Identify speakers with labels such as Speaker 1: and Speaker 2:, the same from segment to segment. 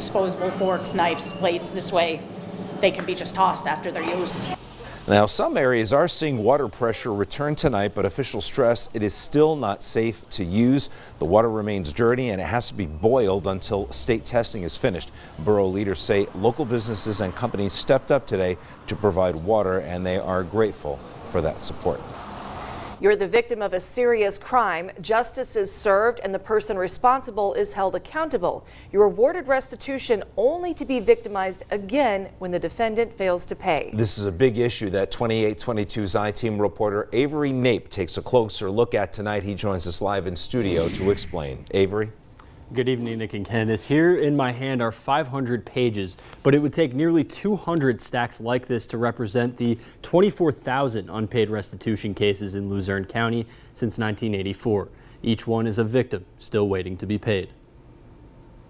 Speaker 1: disposable forks, knives, plates. This way they can be just tossed after they're used.
Speaker 2: Now, some areas are seeing water pressure return tonight, but officials stress it is still not safe to use. The water remains dirty and it has to be boiled until state testing is finished. Borough leaders say local businesses and companies stepped up today to provide water, and they are grateful for that support.
Speaker 3: You're the victim of a serious crime. Justice is served and the person responsible is held accountable. You're awarded restitution only to be victimized again when the defendant fails to pay.
Speaker 2: This is a big issue that 2822's I-Team reporter Avery Nape takes a closer look at tonight. He joins us live in studio to explain. Avery?
Speaker 4: Good evening, Nick and Candace. Here in my hand are 500 pages, but it would take nearly 200 stacks like this to represent the 24,000 unpaid restitution cases in Luzerne County since 1984. Each one is a victim still waiting to be paid.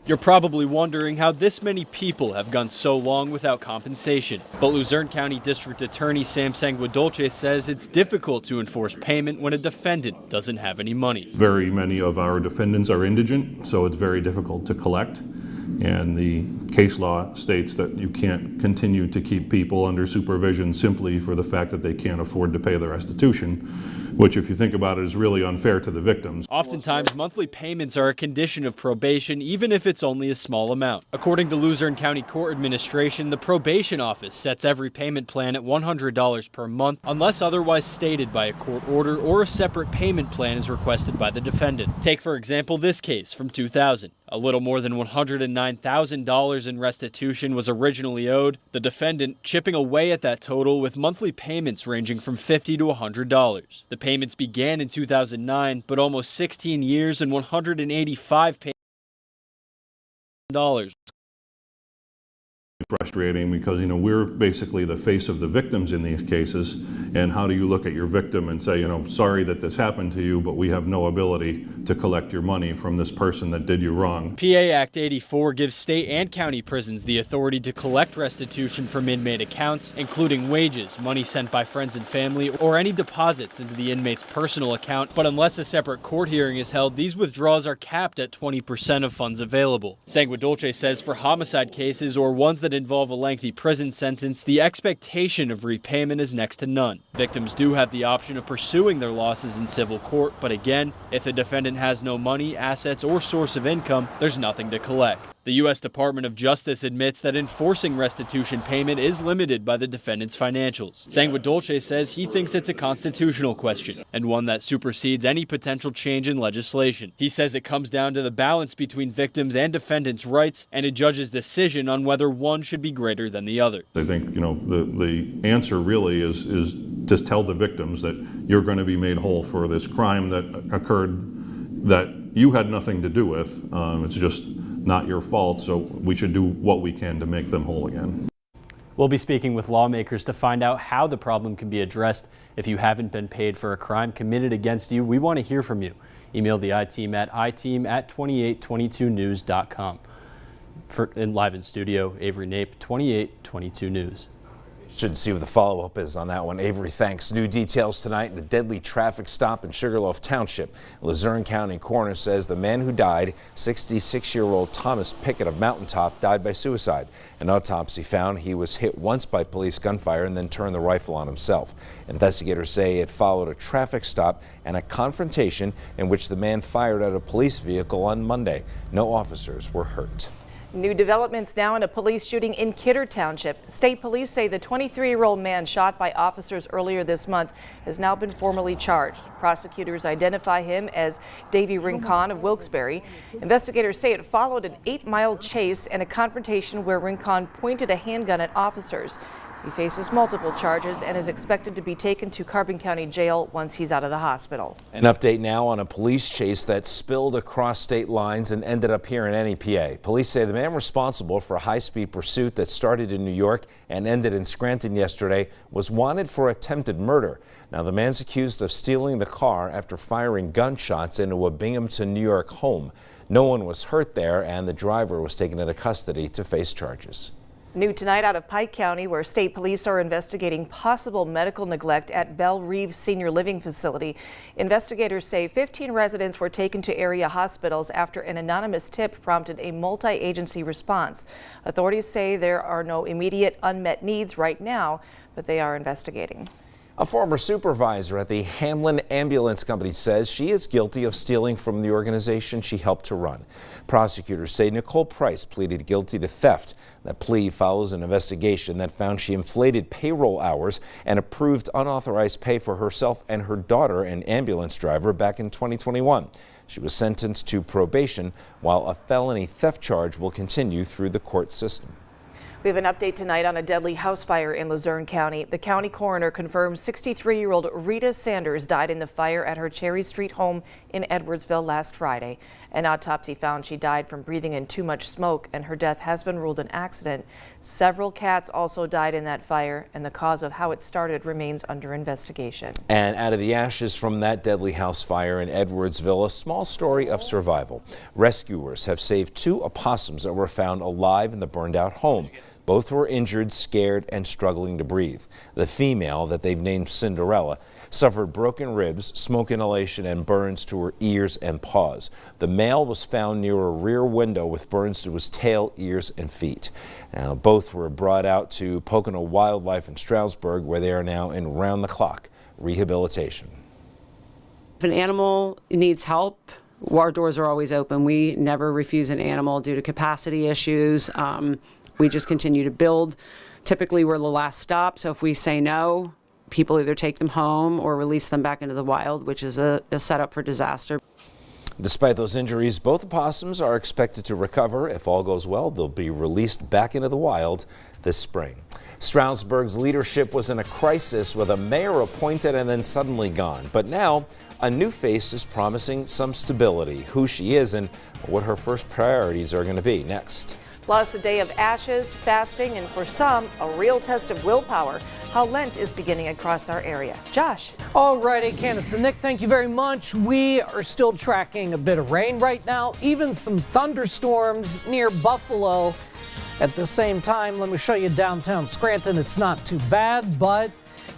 Speaker 4: You're probably wondering how this many people have gone so long without compensation. But Luzerne County District Attorney Sam Sanguadolce says it's difficult to enforce payment when a defendant doesn't have any money.
Speaker 5: Very many of our defendants are indigent, so it's very difficult to collect. And the case law states that you can't continue to keep people under supervision simply for the fact that they can't afford to pay the restitution, which, if you think about it, is really unfair to the victims.
Speaker 4: Oftentimes, monthly payments are a condition of probation, even if it's only a small amount. According to Luzerne County Court Administration, the probation office sets every payment plan at $100 per month, unless otherwise stated by a court order or a separate payment plan is requested by the defendant. Take, for example, this case from 2000. A little more than $109,000 in restitution was originally owed, the defendant chipping away at that total with monthly payments ranging from $50 to $100. The payments began in 2009, but almost 16 years and $185 payments.
Speaker 5: Frustrating because, we're basically the face of the victims in these cases, and how do you look at your victim and say, sorry that this happened to you, but we have no ability to collect your money from this person that did you wrong.
Speaker 4: PA Act 84 gives state and county prisons the authority to collect restitution from inmate accounts, including wages, money sent by friends and family, or any deposits into the inmate's personal account. But unless a separate court hearing is held, these withdrawals are capped at 20% of funds available. Sanguadolce says for homicide cases or ones that involve a lengthy prison sentence, the expectation of repayment is next to none. Victims do have the option of pursuing their losses in civil court, but again, if the defendant has no money, assets, or source of income, there's nothing to collect. The U.S. Department of Justice admits that enforcing restitution payment is limited by the defendant's financials. Sanguadolce says he thinks it's a constitutional question and one that supersedes any potential change in legislation. He says it comes down to the balance between victims' and defendants' rights and a judge's decision on whether one should be greater than the other.
Speaker 5: I think, the answer really is just tell the victims that you're going to be made whole for this crime that occurred that you had nothing to do with. It's just not your fault, so we should do what we can to make them whole again.
Speaker 4: We'll be speaking with lawmakers to find out how the problem can be addressed. If you haven't been paid for a crime committed against you, we want to hear from you. Email the I-Team at iteam@2822news.com. And live in studio, Avery Nape, 2822 News.
Speaker 2: Should see what the follow-up is on that one. Avery, thanks. New details tonight in a deadly traffic stop in Sugarloaf Township. Luzerne County coroner says the man who died, 66-year-old Thomas Pickett of Mountaintop, died by suicide. An autopsy found he was hit once by police gunfire and then turned the rifle on himself. Investigators say it followed a traffic stop and a confrontation in which the man fired at a police vehicle on Monday. No officers were hurt.
Speaker 3: New developments now in a police shooting in Kidder Township. State police say the 23-year-old man shot by officers earlier this month has now been formally charged. Prosecutors identify him as Davy Rincon of Wilkes-Barre. Investigators say it followed an 8-mile chase and a confrontation where Rincon pointed a handgun at officers. He faces multiple charges and is expected to be taken to Carbon County Jail once he's out of the hospital.
Speaker 2: An update now on a police chase that spilled across state lines and ended up here in NEPA. Police say the man responsible for a high-speed pursuit that started in New York and ended in Scranton yesterday was wanted for attempted murder. Now, the man's accused of stealing the car after firing gunshots into a Binghamton, New York home. No one was hurt there, and the driver was taken into custody to face charges.
Speaker 3: New tonight out of Pike County, where state police are investigating possible medical neglect at Belle Reeve Senior Living Facility. Investigators say 15 residents were taken to area hospitals after an anonymous tip prompted a multi-agency response. Authorities say there are no immediate unmet needs right now, but they are investigating.
Speaker 2: A former supervisor at the Hamlin Ambulance Company says she is guilty of stealing from the organization she helped to run. Prosecutors say Nicole Price pleaded guilty to theft. That plea follows an investigation that found she inflated payroll hours and approved unauthorized pay for herself and her daughter, an ambulance driver, back in 2021. She was sentenced to probation, while a felony theft charge will continue through the court system.
Speaker 3: We have an update tonight on a deadly house fire in Luzerne County. The county coroner confirms 63-year-old Rita Sanders died in the fire at her Cherry Street home in Edwardsville last Friday. An autopsy found she died from breathing in too much smoke, and her death has been ruled an accident. Several cats also died in that fire, and the cause of how it started remains under investigation.
Speaker 2: And out of the ashes from that deadly house fire in Edwardsville, a small story of survival. Rescuers have saved 2 opossums that were found alive in the burned out home. Both were injured, scared, and struggling to breathe. The female, that they've named Cinderella, suffered broken ribs, smoke inhalation, and burns to her ears and paws. The male was found near a rear window with burns to his tail, ears, and feet. Now, both were brought out to Pocono Wildlife in Stroudsburg, where they are now in round-the-clock rehabilitation.
Speaker 6: If an animal needs help, our doors are always open. We never refuse an animal due to capacity issues. We just continue to build. Typically, we're the last stop, so if we say no, people either take them home or release them back into the wild, which is a setup for disaster.
Speaker 2: Despite those injuries, both opossums are expected to recover. If all goes well, they'll be released back into the wild this spring. Stroudsburg's leadership was in a crisis with a mayor appointed and then suddenly gone. But now, a new face is promising some stability. Who she is and what her first priorities are going to be. Next.
Speaker 3: Plus, a day of ashes, fasting, and for some, a real test of willpower. How Lent is beginning across our area. Josh.
Speaker 7: All righty, Candace and Nick, thank you very much. We are still tracking a bit of rain right now, even some thunderstorms near Buffalo. At the same time, let me show you downtown Scranton. It's not too bad, but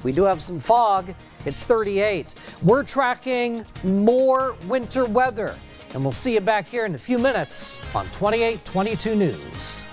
Speaker 7: we do have some fog. It's 38. We're tracking more winter weather. And we'll see you back here in a few minutes on 2822 News.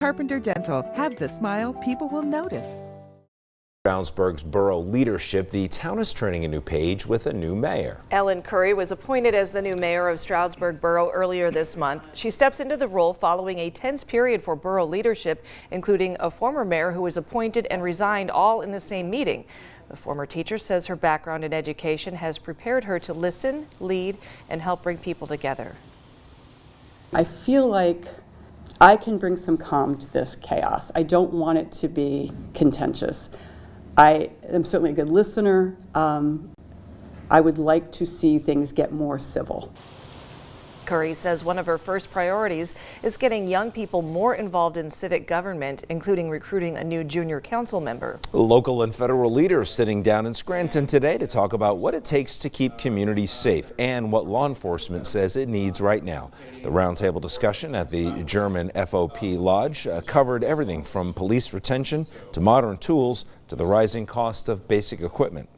Speaker 8: Carpenter Dental. Have the smile people will notice.
Speaker 2: Stroudsburg's borough leadership, the town is turning a new page with a new mayor.
Speaker 3: Ellen Curry was appointed as the new mayor of Stroudsburg Borough earlier this month. She steps into the role following a tense period for borough leadership, including a former mayor who was appointed and resigned all in the same meeting. The former teacher says her background in education has prepared her to listen, lead, and help bring people together.
Speaker 9: I feel like I can bring some calm to this chaos. I don't want it to be contentious. I am certainly a good listener. I would like to see things get more civil.
Speaker 3: Curry says one of her first priorities is getting young people more involved in civic government, including recruiting a new junior council member.
Speaker 2: Local and federal leaders sitting down in Scranton today to talk about what it takes to keep communities safe and what law enforcement says it needs right now. The roundtable discussion at the German FOP Lodge covered everything from police retention to modern tools to the rising cost of basic equipment.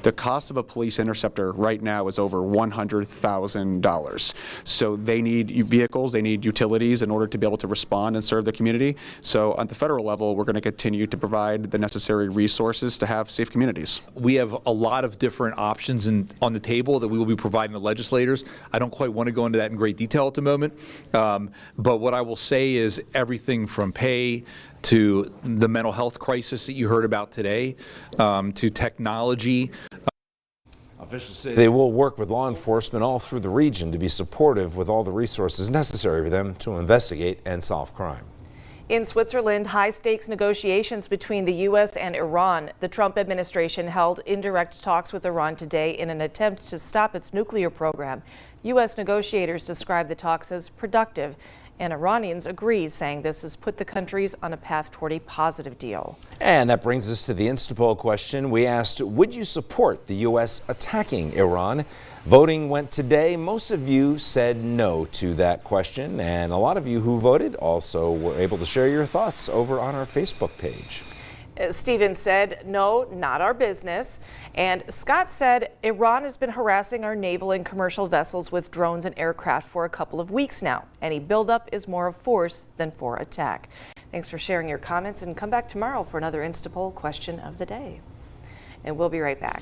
Speaker 10: The cost of a police interceptor right now is over $100,000. So they need vehicles, they need utilities in order to be able to respond and serve the community. So at the federal level, we're going to continue to provide the necessary resources to have safe communities.
Speaker 11: We have a lot of different options on the table that we will be providing the legislators. I don't quite want to go into that in great detail at the moment, but what I will say is everything from pay to the mental health crisis that you heard about today, to technology.
Speaker 2: Officials say they will work with law enforcement all through the region to be supportive with all the resources necessary for them to investigate and solve crime.
Speaker 3: In Switzerland, high-stakes negotiations between the U.S. and Iran. The Trump administration held indirect talks with Iran today in an attempt to stop its nuclear program. U.S. negotiators describe the talks as productive, and Iranians agree, saying this has put the countries on a path toward a positive deal.
Speaker 2: And that brings us to the Instapoll question. We asked, would you support the U.S. attacking Iran? Voting went today. Most of you said no to that question, and a lot of you who voted also were able to share your thoughts over on our Facebook page.
Speaker 3: Stephen said, no, not our business. And Scott said, Iran has been harassing our naval and commercial vessels with drones and aircraft for a couple of weeks now. Any buildup is more of force than for attack. Thanks for sharing your comments, and come back tomorrow for another Instapoll question of the day. And we'll be right back.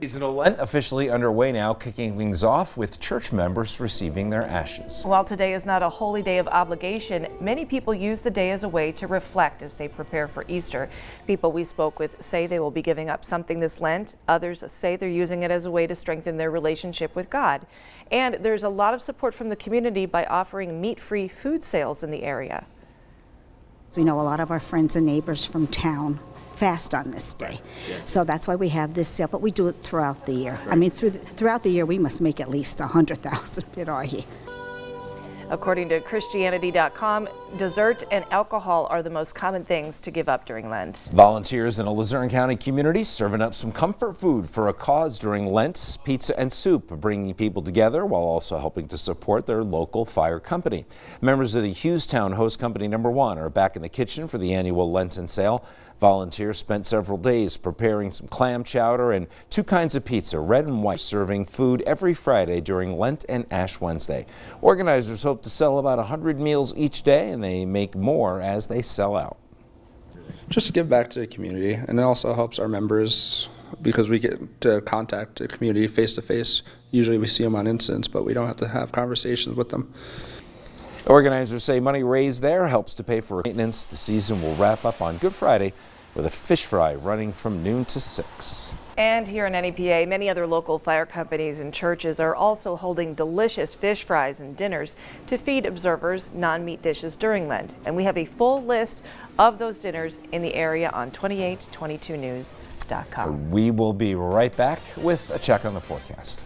Speaker 2: Seasonal Lent officially underway now, kicking things off with church members receiving their ashes.
Speaker 3: While today is not a holy day of obligation, many people use the day as a way to reflect as they prepare for Easter. People we spoke with say they will be giving up something this Lent. Others say they're using it as a way to strengthen their relationship with God. And there's a lot of support from the community by offering meat-free food sales in the area.
Speaker 12: We know a lot of our friends and neighbors from town fast on this day. So that's why we have this sale, but we do it throughout the year. I mean, throughout the year, we must make at least 100,000 in our year.
Speaker 3: According to Christianity.com, dessert and alcohol are the most common things to give up during Lent.
Speaker 2: Volunteers in a Luzerne County community serving up some comfort food for a cause during Lent. Pizza and soup, bringing people together while also helping to support their local fire company. Members of the Hughstown Host Company No. 1 are back in the kitchen for the annual Lenten sale. Volunteers spent several days preparing some clam chowder and 2 kinds of pizza, red and white, serving food every Friday during Lent and Ash Wednesday. Organizers hope to sell about 100 meals each day, and they make more as they sell out.
Speaker 13: Just to give back to the community, and it also helps our members because we get to contact the community face to face. Usually we see them on instance, but we don't have to have conversations with them.
Speaker 2: Organizers say money raised there helps to pay for maintenance. The season will wrap up on Good Friday with a fish fry running from noon to 6.
Speaker 3: And here in NEPA, many other local fire companies and churches are also holding delicious fish fries and dinners to feed observers non-meat dishes during Lent. And we have a full list of those dinners in the area on 2822news.com.
Speaker 2: We will be right back with a check on the forecast.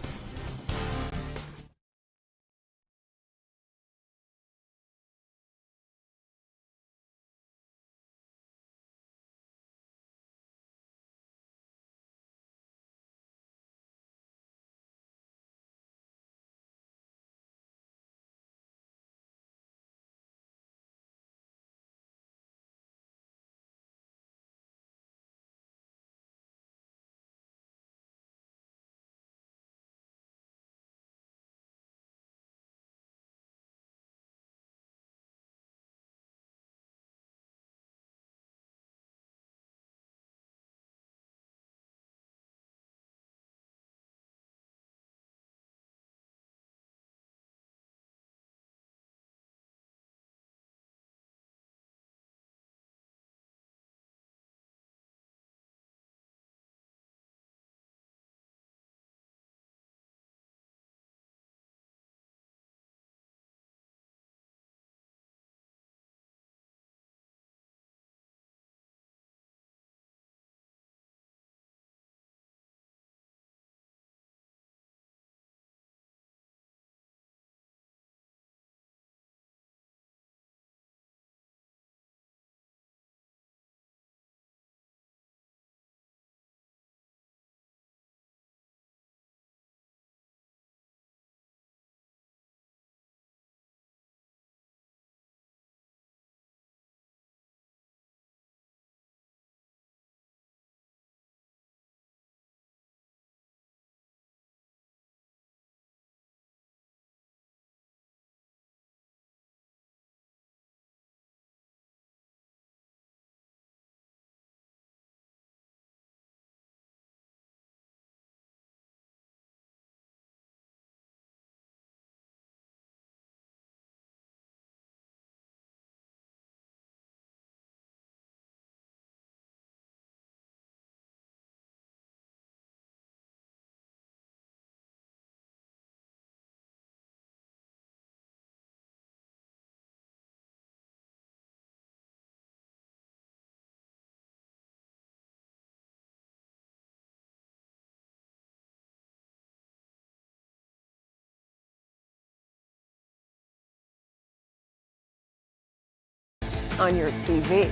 Speaker 3: On your TV.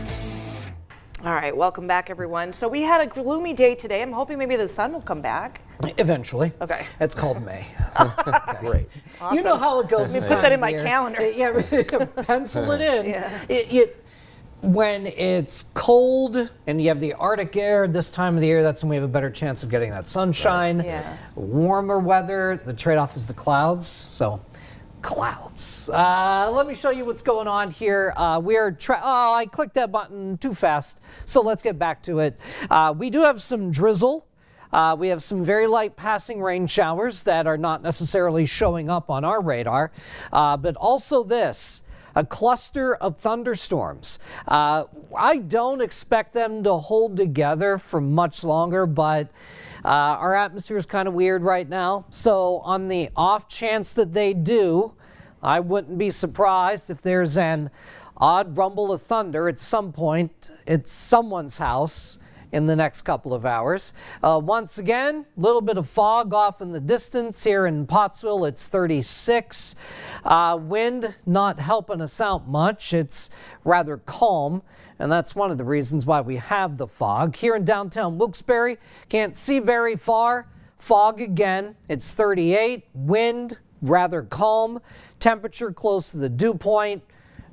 Speaker 3: All right, welcome back, everyone. So we had a gloomy day today. I'm hoping maybe the sun will come back.
Speaker 7: Eventually.
Speaker 3: Okay.
Speaker 7: It's called May.
Speaker 2: Great.
Speaker 3: Awesome.
Speaker 7: You know how it goes.
Speaker 3: Let me put that in my calendar.
Speaker 7: Yeah, pencil it in.
Speaker 3: Yeah.
Speaker 7: When it's cold and you have the Arctic air this time of the year, that's when we have a better chance of getting that sunshine.
Speaker 3: Right. Yeah.
Speaker 7: Warmer weather, the trade-off is the clouds. So, clouds. Let me show you what's going on here. I clicked that button too fast, so let's get back to it. We do have some drizzle We have some very light passing rain showers that are not necessarily showing up on our radar, but also this. A cluster of thunderstorms. I don't expect them to hold together for much longer, but our atmosphere is kind of weird right now. So on the off chance that they do, I wouldn't be surprised if there's an odd rumble of thunder at some point at someone's house in the next couple of hours. Once again, a little bit of fog off in the distance. Here in Pottsville, it's 36. Wind not helping us out much. It's rather calm, and that's one of the reasons why we have the fog. Here in downtown Wilkes-Barre, can't see very far. Fog again. It's 38. Wind rather calm. Temperature close to the dew point.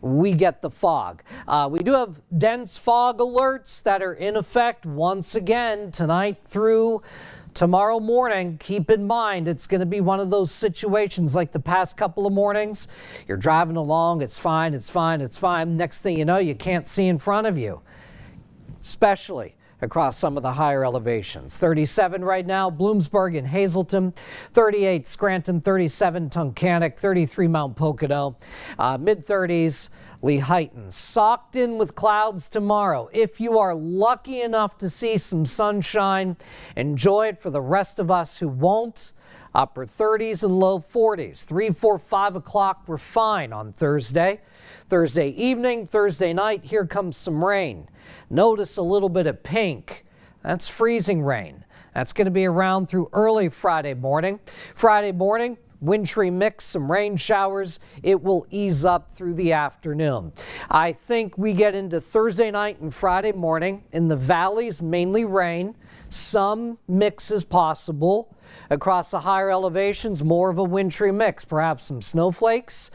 Speaker 7: We get the fog. We do have dense fog alerts that are in effect once again tonight through tomorrow morning. Keep in mind, it's going to be one of those situations like the past couple of mornings. You're driving along, it's fine, it's fine, it's fine. Next thing you know, you can't see in front of you, especially across some of the higher elevations. 37 right now, Bloomsburg and Hazleton, 38 Scranton, 37 Tunkhannock, 33 Mount Pocono, mid-30s Lehighton. Socked in with clouds tomorrow. If you are lucky enough to see some sunshine, enjoy it. For the rest of us who won't, upper 30s and low 40s. 3, 4, 5 o'clock, we're fine on Thursday. Thursday evening, Thursday night, here comes some rain. Notice a little bit of pink. That's freezing rain. That's going to be around through early Friday morning. Friday morning, wintry mix, some rain showers. It will ease up through the afternoon. I think we get into Thursday night and Friday morning. In the valleys, mainly rain. Some mix is possible. Across the higher elevations, more of a wintry mix. Perhaps some snowflakes,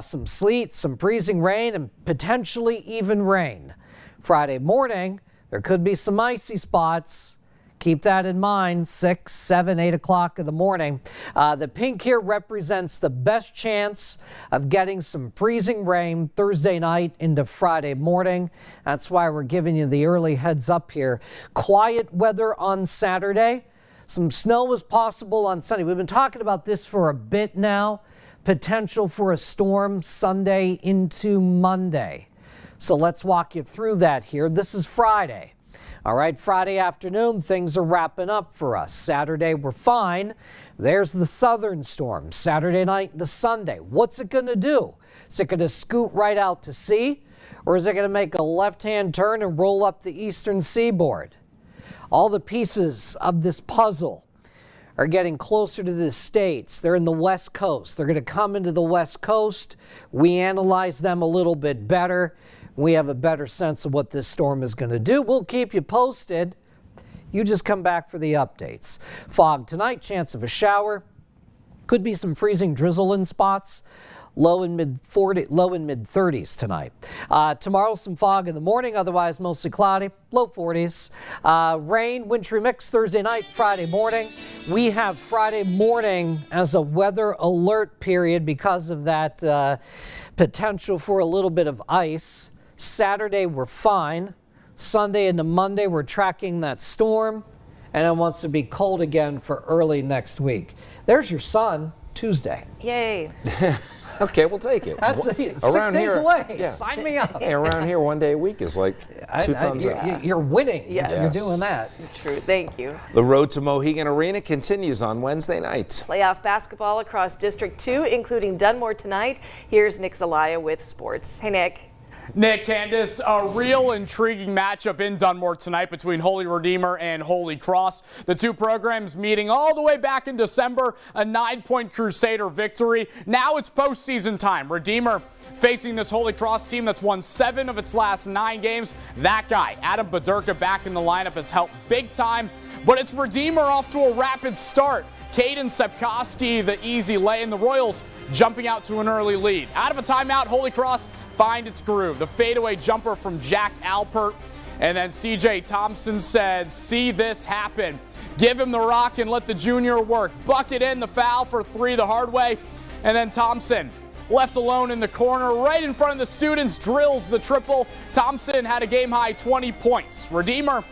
Speaker 7: some sleet, some freezing rain, and potentially even rain. Friday morning, there could be some icy spots. Keep that in mind, 6, 7, 8 o'clock in the morning. The pink here represents the best chance of getting some freezing rain Thursday night into Friday morning. That's why we're giving you the early heads up here. Quiet weather on Saturday. Some snow is possible on Sunday. We've been talking about this for a bit now. Potential for a storm Sunday into Monday. So let's walk you through that here. This is Friday. All right, Friday afternoon, things are wrapping up for us. Saturday, we're fine. There's the southern storm. Saturday night to Sunday. What's it going to do? Is it going to scoot right out to sea? Or is it going to make a left-hand turn and roll up the eastern seaboard? All the pieces of this puzzle are getting closer to the states. They're in the West Coast. They're going to come into the West Coast. We analyze them a little bit better. We have a better sense of what this storm is going to do. We'll keep you posted. You just come back for the updates. Fog tonight, chance of a shower. Could be some freezing drizzle in spots. Low and mid 30s tonight. Tomorrow, some fog in the morning, otherwise mostly cloudy, low 40s. Rain, wintry mix Thursday night, Friday morning. We have Friday morning as a weather alert period because of that potential for a little bit of ice. Saturday, we're fine. Sunday into Monday, we're tracking that storm, and it wants to be cold again for early next week. There's your sun, Tuesday.
Speaker 3: Yay.
Speaker 2: Okay, we'll take it.
Speaker 7: That's 6 days away. Yeah. Sign me up.
Speaker 2: Hey, around here, one day a week is like two thumbs up.
Speaker 7: You're winning.
Speaker 3: Yes.
Speaker 7: You're doing that.
Speaker 3: True. Thank you.
Speaker 2: The road to Mohegan Arena continues on Wednesday night.
Speaker 3: Playoff basketball across District 2, including Dunmore tonight. Here's Nick Zelaya with sports. Hey, Nick.
Speaker 14: Nick, Candace, a real intriguing matchup in Dunmore tonight between Holy Redeemer and Holy Cross. The two programs meeting all the way back in December, a 9-point Crusader victory. Now it's postseason time. Redeemer facing this Holy Cross team that's won 7 of its last 9 games. That guy, Adam Badurka, back in the lineup has helped big time, but it's Redeemer off to a rapid start. Caden Sepkoski, the easy lay, and the Royals jumping out to an early lead. Out of a timeout, Holy Cross find its groove. The fadeaway jumper from Jack Alpert. And then C.J. Thompson said, see this happen. Give him the rock and let the junior work. Bucket in the foul for 3 the hard way. And then Thompson, left alone in the corner, right in front of the students, drills the triple. Thompson had a game-high 20 points. Redeemer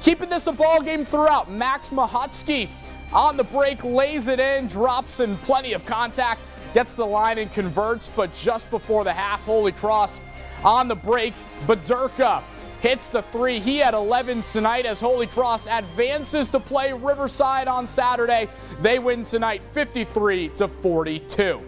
Speaker 14: Keeping this a ball game throughout, Max Mahotsky on the break lays it in, drops in plenty of contact, gets the line and converts, but just before the half, Holy Cross on the break, Badurka hits the three. He had 11 tonight as Holy Cross advances to play Riverside on Saturday. They win tonight 53-42.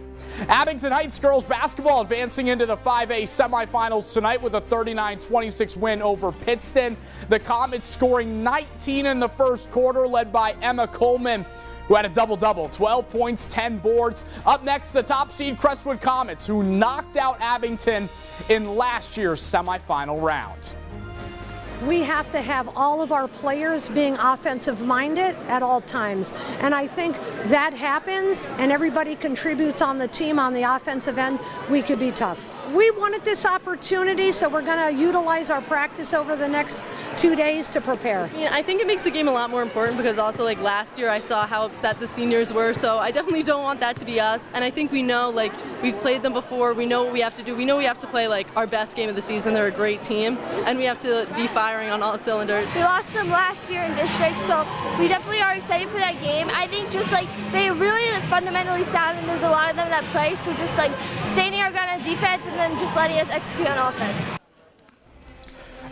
Speaker 14: Abington Heights girls basketball advancing into the 5A semifinals tonight with a 39-26 win over Pittston. The Comets scoring 19 in the first quarter, led by Emma Coleman, who had a double-double, 12 points, 10 boards. Up next, the top seed Crestwood Comets, who knocked out Abington in last year's semifinal round.
Speaker 15: We have to have all of our players being offensive-minded at all times. And I think that happens and everybody contributes on the team on the offensive end, we could be tough. We wanted this opportunity, so we're going to utilize our practice over the next 2 days to prepare.
Speaker 16: Yeah, I think it makes the game a lot more important because also like last year I saw how upset the seniors were, so I definitely don't want that to be us. And I think we know, like, we've played them before, we know what we have to do. We know we have to play like our best game of the season. They're a great team, and we have to be firing on all cylinders.
Speaker 17: We lost them last year in district, so we definitely are excited for that game. I think just like they really fundamentally sound, and there's a lot of them that play, so just like staying our gun on defense and then just letting us execute on offense.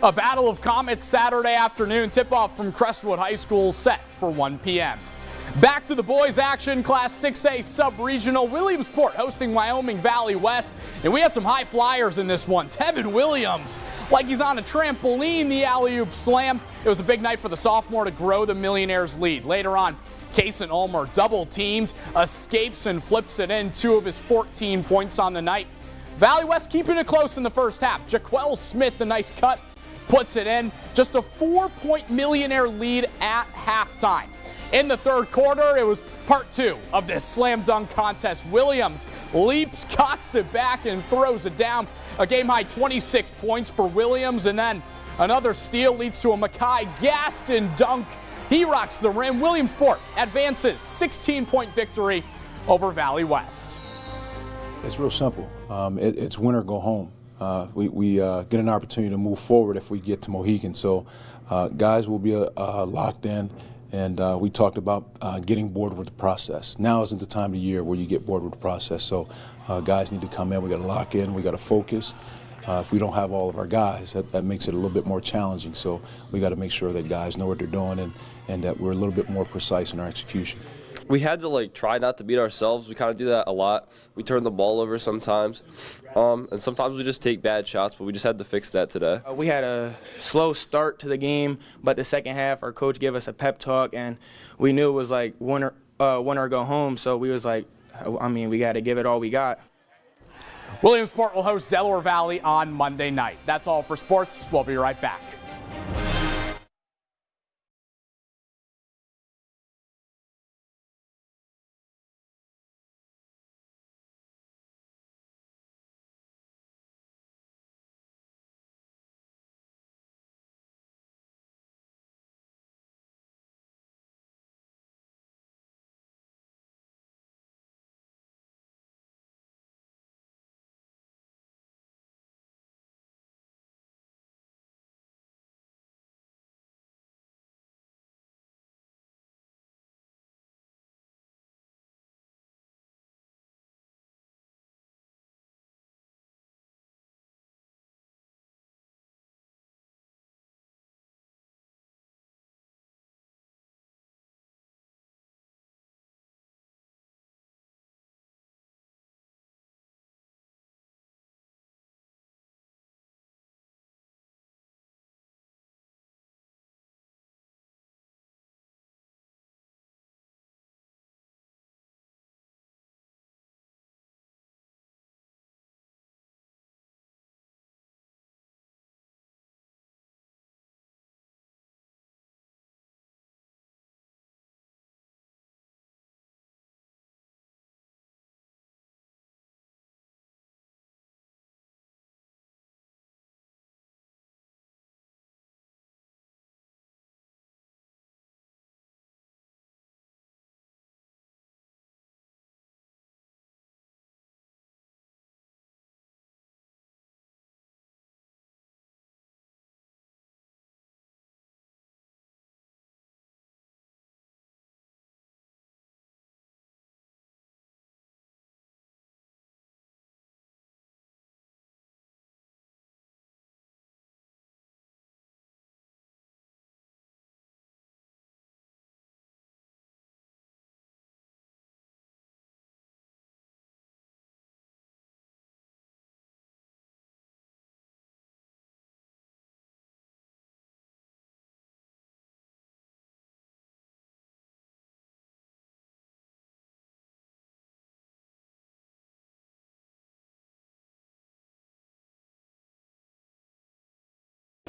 Speaker 14: A battle of comets Saturday afternoon. Tip-off from Crestwood High School set for 1 p.m. Back to the boys action. Class 6A sub-regional. Williamsport hosting Wyoming Valley West. And we had some high flyers in this one. Tevin Williams, like he's on a trampoline, the alley-oop slam. It was a big night for the sophomore to grow the Millionaires' lead. Later on, Kaysen Ulmer double-teamed, escapes and flips it in. 2 of his 14 points on the night. Valley West keeping it close in the first half. Jaquel Smith, the nice cut, puts it in. Just a 4-point Millionaire lead at halftime. In the third quarter, it was part 2 of this slam dunk contest. Williams leaps, cocks it back, and throws it down. A game-high 26 points for Williams, and then another steal leads to a Makai Gaston dunk. He rocks the rim. Williamsport advances, 16-point victory over Valley West.
Speaker 18: It's real simple. It's win or go home. We get an opportunity to move forward if we get to Mohegan. So guys will be locked in, and we talked about getting bored with the process. Now isn't the time of year where you get bored with the process. So guys need to come in. We got to lock in. We got to focus. If we don't have all of our guys, that makes it a little bit more challenging. So we got to make sure that guys know what they're doing and that we're a little bit more precise in our execution.
Speaker 19: We had to try not to beat ourselves. We kind of do that a lot. We turn the ball over sometimes, and sometimes we just take bad shots, but we just had to fix that today.
Speaker 20: We had a slow start to the game, but the second half our coach gave us a pep talk, and we knew it was like win or go home, so we was like, we got to give it all we got.
Speaker 14: Williamsport will host Delaware Valley on Monday night. That's all for sports. We'll be right back.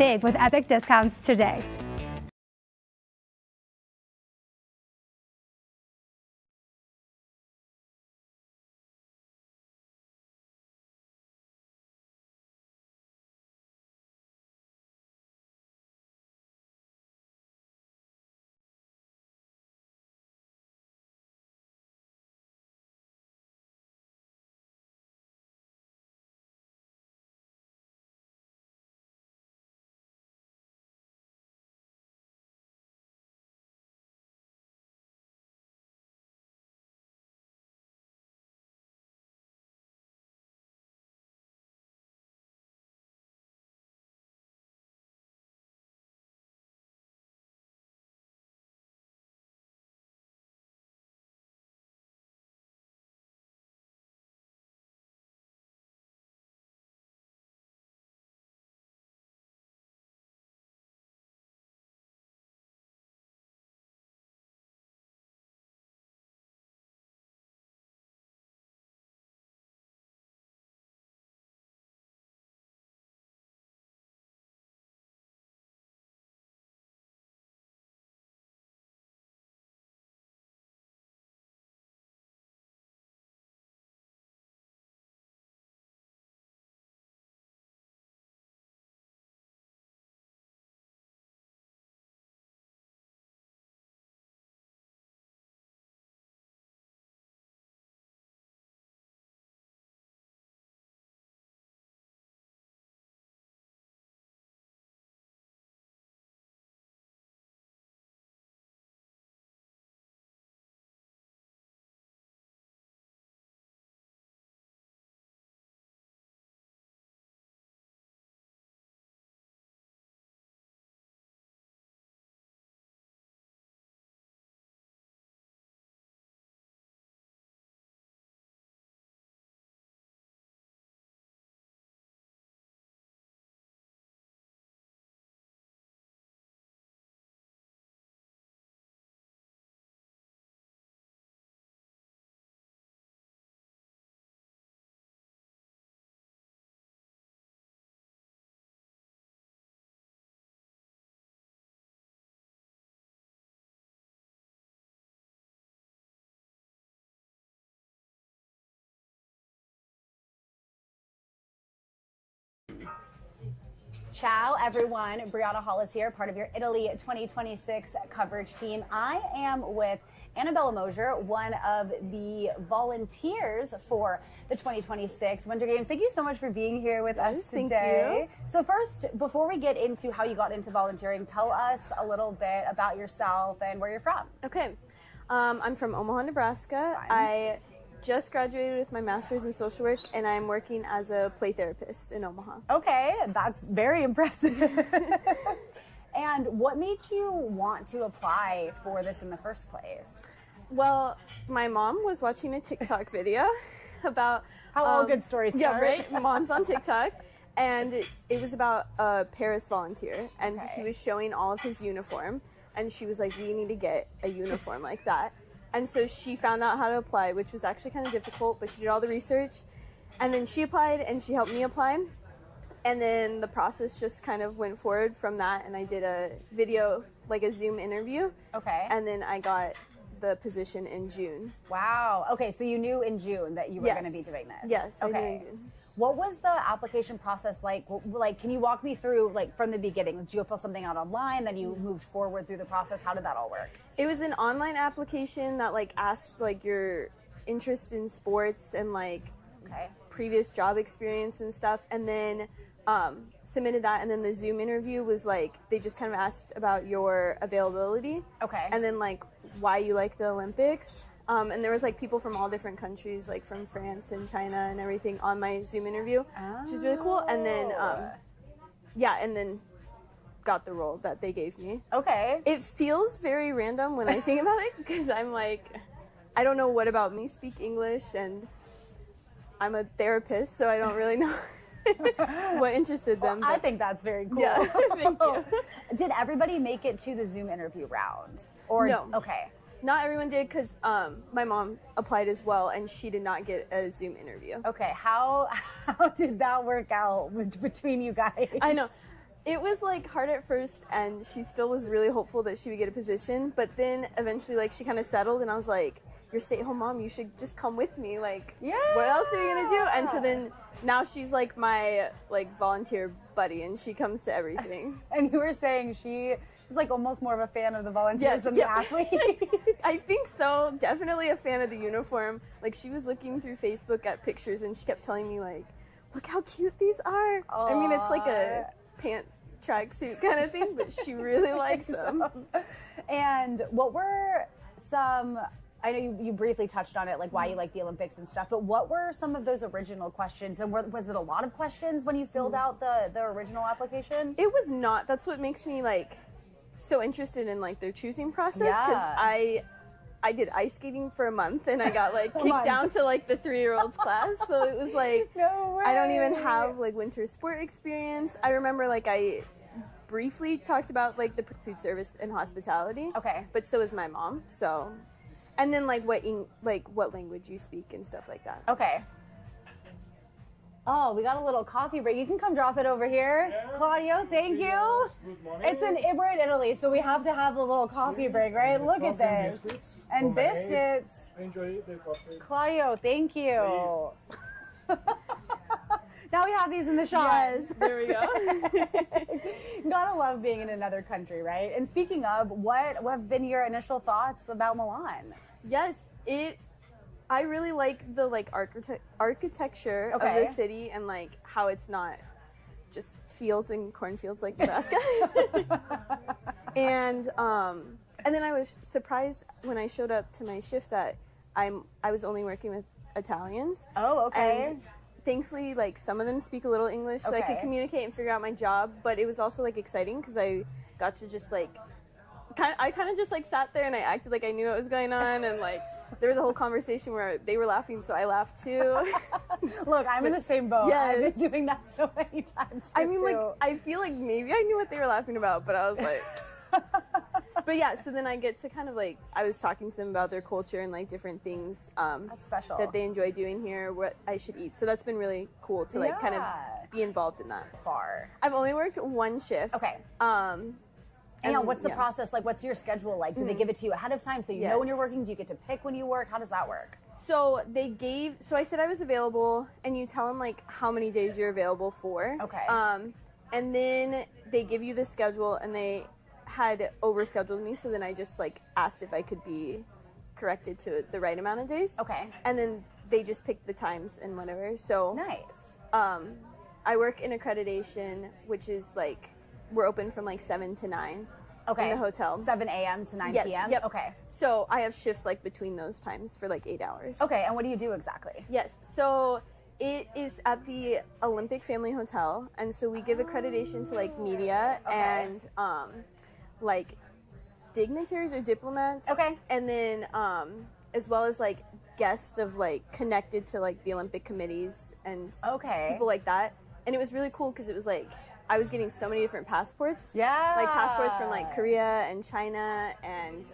Speaker 21: big with epic discounts today.
Speaker 22: Ciao, everyone. Brianna Hollis here, part of your Italy 2026 coverage team. I am with Annabella Mosier, one of the volunteers for the 2026 Winter Games. Thank you so much for being here with us today.
Speaker 23: Thank you.
Speaker 22: So first, before we get into how you got into volunteering, tell us a little bit about yourself and where you're from.
Speaker 23: Okay. I'm from Omaha, Nebraska. I just graduated with my master's in social work, and I'm working as a play therapist in Omaha.
Speaker 22: Okay, that's very impressive. And what made you want to apply for this in the first place?
Speaker 23: Well, my mom was watching a TikTok video about
Speaker 22: how all good stories
Speaker 23: Yeah,
Speaker 22: start.
Speaker 23: right. Mom's on TikTok, and it was about a Paris volunteer, and he was showing all of his uniform, and she was like, "We need to get a uniform like that." And so she found out how to apply, which was actually kind of difficult, but she did all the research. And then she applied, and she helped me apply. And then the process just kind of went forward from that, and I did a video, like a Zoom interview.
Speaker 22: Okay.
Speaker 23: And then I got the position in June.
Speaker 22: Wow. Okay, so you knew in June that you were going to be doing this.
Speaker 23: Yes, I knew
Speaker 22: okay.
Speaker 23: in June.
Speaker 22: What was the application process like? Like, can you walk me through, like, from the beginning? Did you fill something out online, then you moved forward through the process? How did that all work?
Speaker 23: It was an online application that, like, asked, like, your interest in sports and, like, previous job experience and stuff, and then submitted that, and then the Zoom interview was, like, they just kind of asked about your availability.
Speaker 22: Okay.
Speaker 23: And then, like, why you like the Olympics. And there was, like, people from all different countries, like from France and China and everything on my Zoom interview, which is really cool. And then, and then got the role that they gave me.
Speaker 22: Okay.
Speaker 23: It feels very random when I think about it, because I'm like, I don't know what about me speak English, and I'm a therapist, so I don't really know what interested them.
Speaker 22: I think that's very cool.
Speaker 23: Yeah, thank you.
Speaker 22: Did everybody make it to the Zoom interview round? Or
Speaker 23: no.
Speaker 22: Okay.
Speaker 23: Not everyone did, because my mom applied as well, and she did not get a Zoom interview.
Speaker 22: Okay, how did that work out between you guys?
Speaker 23: I know. It was like hard at first, and she still was really hopeful that she would get a position, but then eventually like she kind of settled, and I was like, you're a stay-at-home mom, you should just come with me, like, what else are you gonna do? And so then now she's like my like volunteer buddy, and she comes to everything.
Speaker 22: And you were saying she is like almost more of a fan of the volunteers than the athlete.
Speaker 23: I think so, definitely a fan of the uniform. Like, she was looking through Facebook at pictures, and she kept telling me like, look how cute these are. I mean, it's like a pant tracksuit kind of thing, but she really likes them.
Speaker 22: And what were some, I know you briefly touched on it, like why you like the Olympics and stuff, but what were some of those original questions? And was it a lot of questions when you filled out the original application?
Speaker 23: It was not. That's what makes me like so interested in like their choosing process, because I did ice skating for a month, and I got like kicked down to like the 3-year-olds class. So it was like,
Speaker 22: no way.
Speaker 23: I don't even have like winter sport experience. I remember like I briefly talked about like the food service and hospitality.
Speaker 22: Okay.
Speaker 23: But so is my mom. So, and then like what language you speak and stuff like that.
Speaker 22: Okay. Oh, we got a little coffee break. You can come drop it over here. Yeah. Claudio, thank you. We're in Italy, so we have to have a little coffee break, right? Look at this. Biscuits. And biscuits.
Speaker 1: Enjoy the coffee.
Speaker 22: Claudio, thank you. Now we have these in the shop.
Speaker 23: Yes, there we go.
Speaker 22: Gotta love being in another country, right? And speaking of, what have been your initial thoughts about Milan?
Speaker 23: Yes, I really like the like architecture of the city, and like how it's not just fields and cornfields like Nebraska. And then I was surprised when I showed up to my shift that I was only working with Italians.
Speaker 22: Oh, okay.
Speaker 23: And thankfully, like some of them speak a little English, so I could communicate and figure out my job. But it was also like exciting because I got to just like I kind of just like sat there and I acted like I knew what was going on, and like there was a whole conversation where they were laughing, so I laughed too.
Speaker 22: Look, I'm in the same boat.
Speaker 23: Yes.
Speaker 22: I've been doing that so many times.
Speaker 23: I mean, like, I feel like maybe I knew what they were laughing about, but I was like, but yeah, so then I get to kind of like, I was talking to them about their culture and like different things
Speaker 22: that's special
Speaker 23: that they enjoy doing here, what I should eat. So that's been really cool to like kind of be involved in that. I've only worked one shift.
Speaker 22: Okay. And what's the process like? What's your schedule like? Do they give it to you ahead of time so you know when you're working? Do you get to pick when you work? How does that work?
Speaker 23: So so I said I was available, and you tell them like how many days you're available for.
Speaker 22: Okay.
Speaker 23: And then they give you the schedule, and they had overscheduled me, so then I just like asked if I could be corrected to the right amount of days.
Speaker 22: Okay.
Speaker 23: And then they just picked the times and whatever. So
Speaker 22: nice.
Speaker 23: I work in accreditation, which is like we're open from like 7 to 9.
Speaker 22: Okay.
Speaker 23: In the hotel.
Speaker 22: 7 a.m. to 9
Speaker 23: yes,
Speaker 22: p.m.?
Speaker 23: Yep.
Speaker 22: Okay.
Speaker 23: So I have shifts like between those times for like 8 hours.
Speaker 22: Okay, and what do you do exactly?
Speaker 23: Yes. So it is at the Olympic Family Hotel, and so we give accreditation to like media and like dignitaries or diplomats.
Speaker 22: Okay.
Speaker 23: And then as well as like guests of like connected to like the Olympic committees and people like that. And it was really cool because it was like I was getting so many different passports.
Speaker 22: Yeah.
Speaker 23: Like passports from like Korea and China and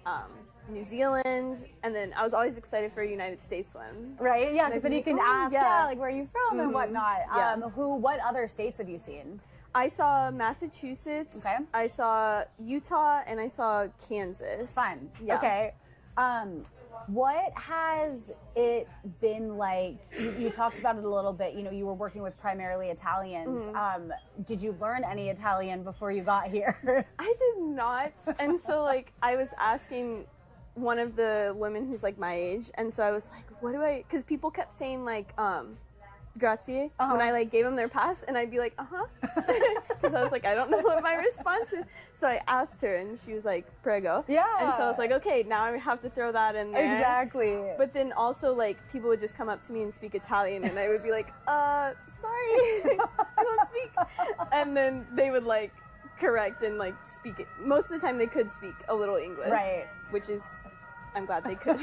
Speaker 23: New Zealand. And then I was always excited for a United States one.
Speaker 22: Right, yeah, because then you can ask, like, where are you from and whatnot.
Speaker 23: Yeah.
Speaker 22: What other states have you seen?
Speaker 23: I saw Massachusetts.
Speaker 22: Okay.
Speaker 23: I saw Utah, and I saw Kansas.
Speaker 22: Fun.
Speaker 23: Yeah.
Speaker 22: Okay. What has it been like? You talked about it a little bit. You know, you were working with primarily Italians. Did you learn any Italian before you got here?
Speaker 23: I did not. And so, like, I was asking one of the women who's, like, my age. And so I was like, what do I... Because people kept saying, like, grazie when I like gave them their pass, and I'd be like, because I was like, I don't know what my response is. So I asked her, and she was like, prego.
Speaker 22: Yeah.
Speaker 23: And so I was like, okay, now I have to throw that in there.
Speaker 22: Exactly.
Speaker 23: But then also like people would just come up to me and speak Italian, and I would be like, sorry, I don't speak. And then they would like correct and like speak it. Most of the time they could speak a little English.
Speaker 22: Right.
Speaker 23: Which is, I'm glad they could.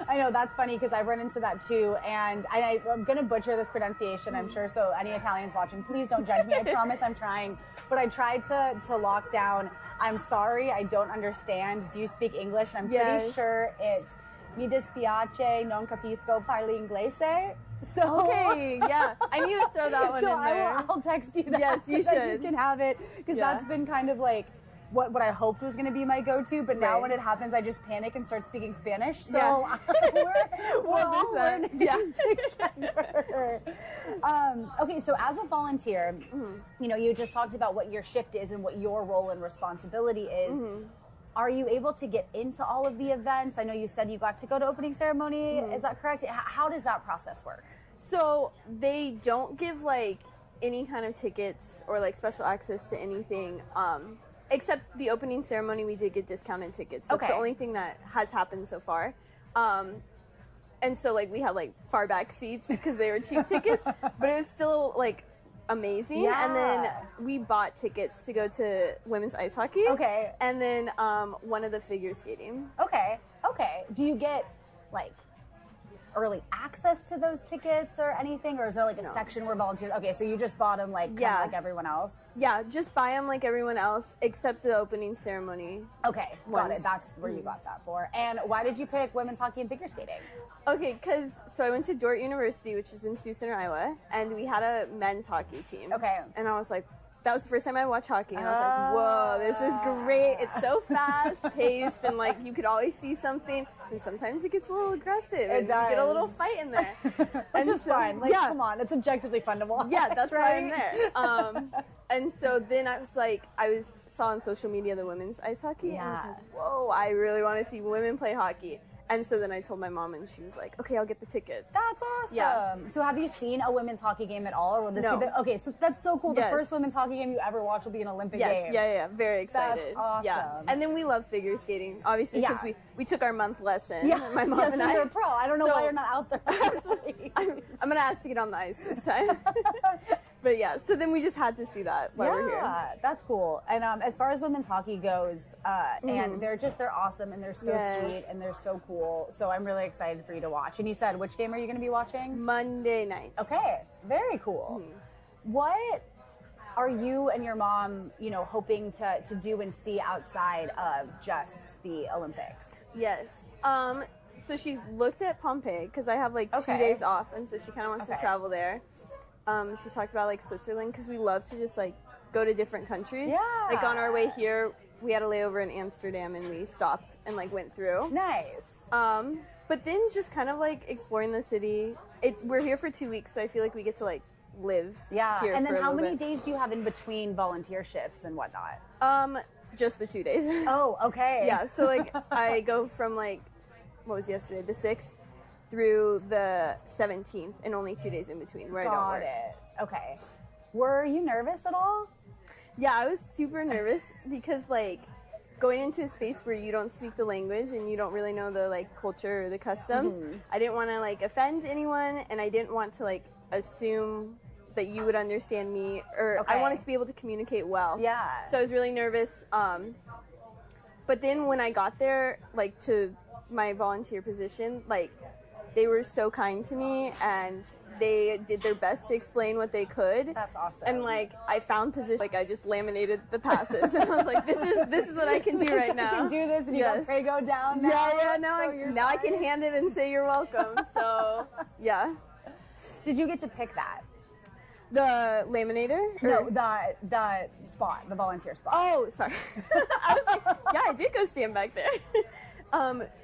Speaker 22: I know, that's funny because I've run into that too, and I'm going to butcher this pronunciation, I'm sure, so any Italians watching, please don't judge me. I promise I'm trying. But I tried to lock down, I'm sorry, I don't understand. Do you speak English? I'm pretty sure it's mi dispiace, non capisco parli inglese. So
Speaker 23: Okay, yeah. I need to throw that one
Speaker 22: so
Speaker 23: in there.
Speaker 22: I'll text you that.
Speaker 23: Yes, you
Speaker 22: so that
Speaker 23: should.
Speaker 22: you can have it, because
Speaker 23: Yeah.
Speaker 22: that's been kind of like what I hoped was going to be my go-to, but now
Speaker 23: Right.
Speaker 22: when it happens, I just panic and start speaking Spanish. So
Speaker 23: Yeah.
Speaker 22: we're all
Speaker 23: 100%.
Speaker 22: learning
Speaker 23: Yeah.
Speaker 22: together. Okay, so as a volunteer,
Speaker 23: Mm-hmm.
Speaker 22: you know, you just talked about what your shift is and what your role and responsibility is.
Speaker 23: Mm-hmm.
Speaker 22: Are you able to get into all of the events? I know you said you got to go to opening ceremony.
Speaker 23: Mhm.
Speaker 22: Is that correct? How does that process work?
Speaker 23: So they don't give like any kind of tickets or like special access to anything, except the opening ceremony. We did get discounted tickets. That's
Speaker 22: Okay.
Speaker 23: the only thing that has happened so far. And so like we had like far back seats because they were cheap tickets, but it was still like amazing.
Speaker 22: Yeah.
Speaker 23: And then we bought tickets to go to women's ice hockey.
Speaker 22: Okay.
Speaker 23: And then one of the figure skating.
Speaker 22: Okay. Do you get like early access to those tickets or anything, or is there like a
Speaker 23: No.
Speaker 22: section where volunteers? Okay, so you just bought them like
Speaker 23: Yeah.
Speaker 22: like everyone else.
Speaker 23: Yeah, just buy them like everyone else except the opening ceremony.
Speaker 22: Okay, got
Speaker 23: ones.
Speaker 22: it. That's where you got that for. And why did you pick women's hockey and figure skating?
Speaker 23: Okay, so I went to Dordt University, which is in Sioux Center, Iowa, and we had a men's hockey team.
Speaker 22: Okay.
Speaker 23: And I was like, that was the first time I watched hockey, and I was like, whoa, this is great. It's so fast paced, and like you could always see something, and sometimes it gets a little aggressive, and you get a
Speaker 22: does.
Speaker 23: little fight in there.
Speaker 22: Which is fine. Like,
Speaker 23: yeah.
Speaker 22: come on, it's objectively fun to watch.
Speaker 23: Yeah, that's why I'm
Speaker 22: right?
Speaker 23: there. And so then I was like, saw on social media the women's ice hockey, and I was
Speaker 22: Yeah.
Speaker 23: like, whoa, I really want to see women play hockey. And so then I told my mom, and she was like, okay, I'll get the tickets.
Speaker 22: That's awesome.
Speaker 23: Yeah.
Speaker 22: So have you seen a women's hockey game at all, or will this
Speaker 23: No.
Speaker 22: be the? Okay, so that's so cool.
Speaker 23: Yes.
Speaker 22: The first women's hockey game you ever watched will be an Olympic
Speaker 23: Yes,
Speaker 22: game.
Speaker 23: yeah, very
Speaker 22: That's
Speaker 23: excited.
Speaker 22: awesome.
Speaker 23: Yeah. And then we love figure skating, obviously, because
Speaker 22: Yeah.
Speaker 23: we took our month lesson.
Speaker 22: Yeah,
Speaker 23: my mom
Speaker 22: yes,
Speaker 23: and
Speaker 22: so
Speaker 23: I.
Speaker 22: you're a pro. I don't know
Speaker 23: So-
Speaker 22: why you're not out there.
Speaker 23: I'm gonna ask to get on the ice this time. But yeah, so then we just had to see that while we're here.
Speaker 22: Yeah, that's cool. And as far as women's hockey goes, and they're awesome, and they're so
Speaker 23: Yes.
Speaker 22: sweet, and they're so cool. So I'm really excited for you to watch. And you said, which game are you going to be watching?
Speaker 23: Monday night.
Speaker 22: Okay, very cool. What are you and your mom, you know, hoping to do and see outside of just the Olympics?
Speaker 23: Yes. So she's looked at Pompeii because I have like 2
Speaker 22: Okay.
Speaker 23: days off, and so she kind of wants to
Speaker 22: Okay.
Speaker 23: travel there. She's talked about like Switzerland because we love to just like go to different countries.
Speaker 22: Yeah.
Speaker 23: Like on our way here, we had a layover in Amsterdam, and we stopped and like went through.
Speaker 22: Nice.
Speaker 23: But then just kind of like exploring the city. We're here for 2 weeks, so I feel like we get to like live
Speaker 22: Yeah.
Speaker 23: here
Speaker 22: And
Speaker 23: for
Speaker 22: then
Speaker 23: a
Speaker 22: how
Speaker 23: little
Speaker 22: many
Speaker 23: bit.
Speaker 22: days do you have in between volunteer shifts and whatnot?
Speaker 23: Just the 2 days.
Speaker 22: Oh, okay.
Speaker 23: Yeah, so like I go from like, what was yesterday, the 6th through the 17th, and only 2 days in between where I don't
Speaker 22: Got
Speaker 23: work.
Speaker 22: it. Okay. Were you nervous at all?
Speaker 23: Yeah, I was super nervous because like going into a space where you don't speak the language and you don't really know the like culture or the customs,
Speaker 22: Mhm.
Speaker 23: I didn't want to like offend anyone, and I didn't want to like assume that you would understand me, or I
Speaker 22: Okay.
Speaker 23: wanted to be able to communicate well.
Speaker 22: Yeah.
Speaker 23: So I was really nervous. But then when I got there, like to my volunteer position, like they were so kind to me, and they did their best to explain what they could.
Speaker 22: That's awesome.
Speaker 23: And like I found positions, like I just laminated the passes, and I was like, this is what I can do right now.
Speaker 22: You can do this, and you got Prego down now.
Speaker 23: Yeah. Now I can
Speaker 22: fine.
Speaker 23: hand it and say you're welcome. So yeah.
Speaker 22: Did you get to pick that?
Speaker 23: The laminator?
Speaker 22: No, the spot, the volunteer spot.
Speaker 23: Oh, sorry. I was like, yeah, I did go stand back there.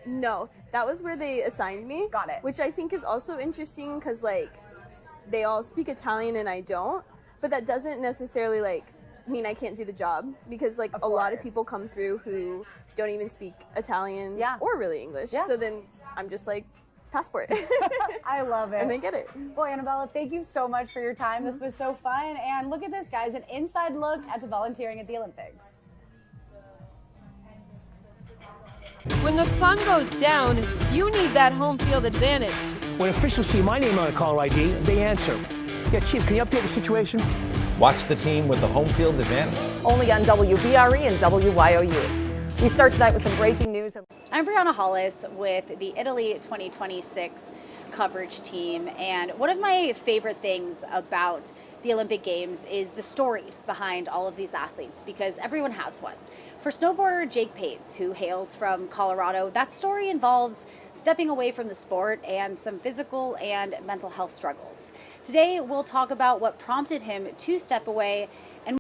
Speaker 23: No, that was where they assigned me.
Speaker 22: Got it.
Speaker 23: Which I think is also interesting because like they all speak Italian and I don't, but that doesn't necessarily like mean I can't do the job, because like a lot of people come through who don't even speak Italian or really English.
Speaker 22: Yeah.
Speaker 23: So then I'm just like, passport.
Speaker 22: I love it.
Speaker 23: And they get it.
Speaker 22: Well, Annabella, thank you so much for your time. This was so fun. And look at this, guys, an inside look at volunteering at the Olympics.
Speaker 1: When the sun goes down, you need that home field advantage.
Speaker 4: When officials see my name on a caller ID, they answer. Yeah, Chief, can you update the situation?
Speaker 2: Watch the team with the home field advantage.
Speaker 3: Only on WBRE and WYOU. We start tonight with some breaking news.
Speaker 22: I'm Brianna Hollis with the Italy 2026 coverage team. And one of my favorite things about the Olympic Games is the stories behind all of these athletes, because everyone has one. For snowboarder Jake Pates, who hails from Colorado, that story involves stepping away from the sport and some physical and mental health struggles. Today, we'll talk about what prompted him to step away